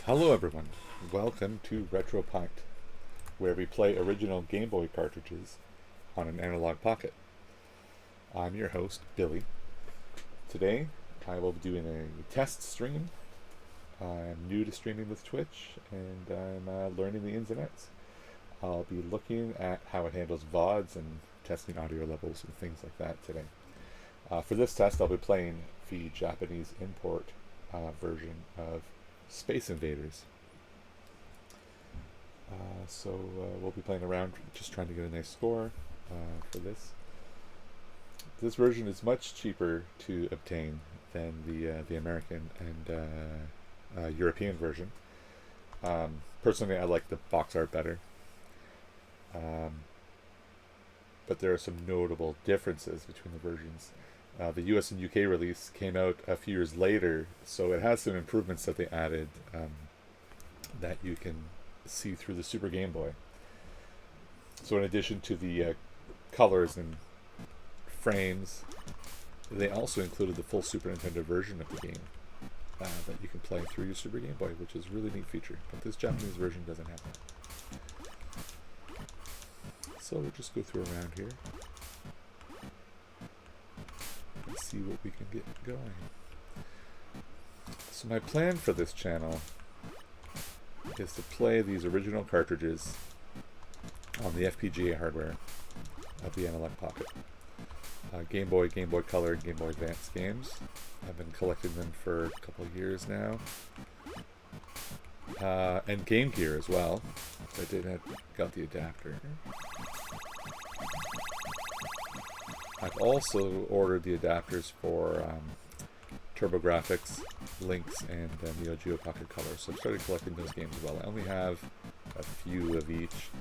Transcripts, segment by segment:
Hello everyone, welcome to Retro Pint, where we play original Game Boy cartridges on an Analogue Pocket. I'm your host, Billy. Today, I will be doing a test stream. I'm new to streaming with Twitch, and I'm learning the ins and outs. I'll be looking at how it handles VODs and testing audio levels and things like that today. For this test, I'll be playing the Japanese import version of Space Invaders. So we'll be playing around, just trying to get a nice score for this. This version is much cheaper to obtain than the American and European version. Personally, I like the box art better. But there are some notable differences between the versions. The US and UK release came out a few years later, so it has some improvements that they added that you can see through the Super Game Boy. So in addition to the colors and frames, they also included the full Super Nintendo version of the game that you can play through your Super Game Boy, which is a really neat feature. But this Japanese version doesn't have that. So we'll just go through around here. Let's see what we can get going. So my plan for this channel is to play these original cartridges on the FPGA hardware of the Analogue Pocket. Game Boy, Game Boy Color, and Game Boy Advance games. I've been collecting them for a couple of years now. And Game Gear as well. I got the adapter. I've also ordered the adapters for TurboGrafx, Lynx, and Neo Geo Pocket Color. So I've started collecting those games as well. I only have a few of each.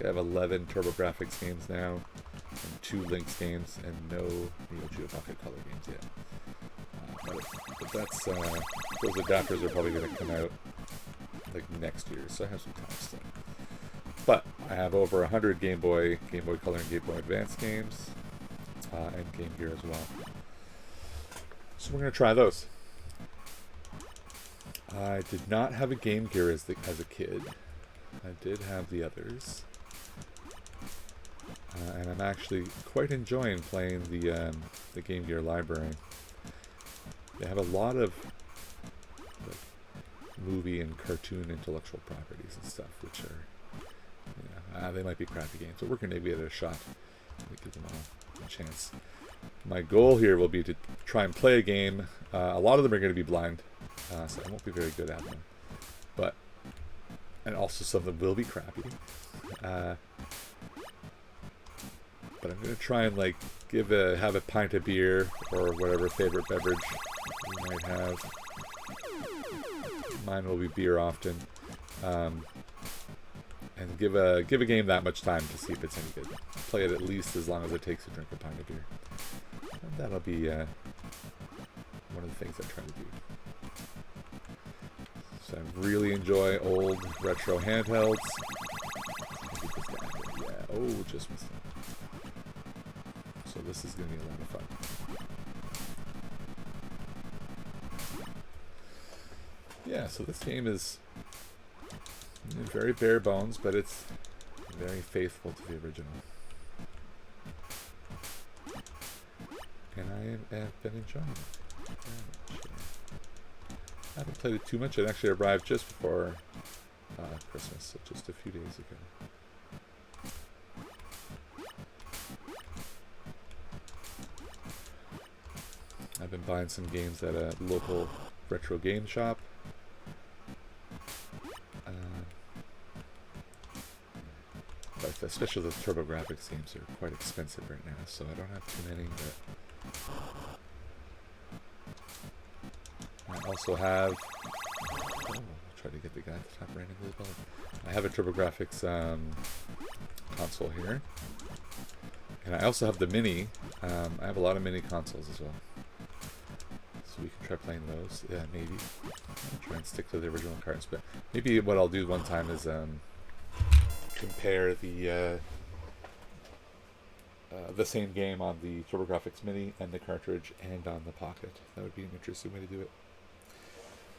I have 11 TurboGrafx games now, and 2 Lynx games, and no Neo Geo Pocket Color games yet. But that's those adapters are probably going to come out like next year, so I have some time still. But I have over 100 Game Boy Color, and Game Boy Advance games. And Game Gear as well. So we're going to try those. I did not have a Game Gear as a kid. I did have the others. And I'm actually quite enjoying playing the Game Gear library. They have a lot of movie and cartoon intellectual properties and stuff, which are, they might be crappy games, but we're going to give it a shot. We give them all a chance. My goal here will be to try and play a game. A lot of them are going to be blind, so I won't be very good at them. And also some of them will be crappy. But I'm going to try and have a pint of beer or whatever favorite beverage you might have. Mine will be beer often. And give a game that much time to see if it's any good. Play it at least as long as it takes to drink a pint of beer. And that'll be one of the things I try to do. So I really enjoy old retro handhelds. Yeah, oh, just missed it. So this is going to be a lot of fun. Yeah, so this game is very bare bones, but it's very faithful to the original. And I have been enjoying it very much. I haven't played it too much. It actually arrived just before Christmas, so just a few days ago. I've been buying some games at a local retro game shop. But especially the TurboGrafx games are quite expensive right now, so I don't have too many. But I also have. I'll try to get the guy at the top randomly above. I have a TurboGrafx console here, and I also have the mini. I have a lot of mini consoles as well, so we can try playing those. Yeah, maybe. I'll try and stick to the original cards, but maybe what I'll do one time is compare the same game on the TurboGrafx Mini and the cartridge and on the Pocket. That would be an interesting way to do it.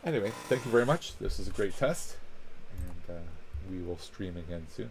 Anyway, thank you very much. This is a great test, and we will stream again soon.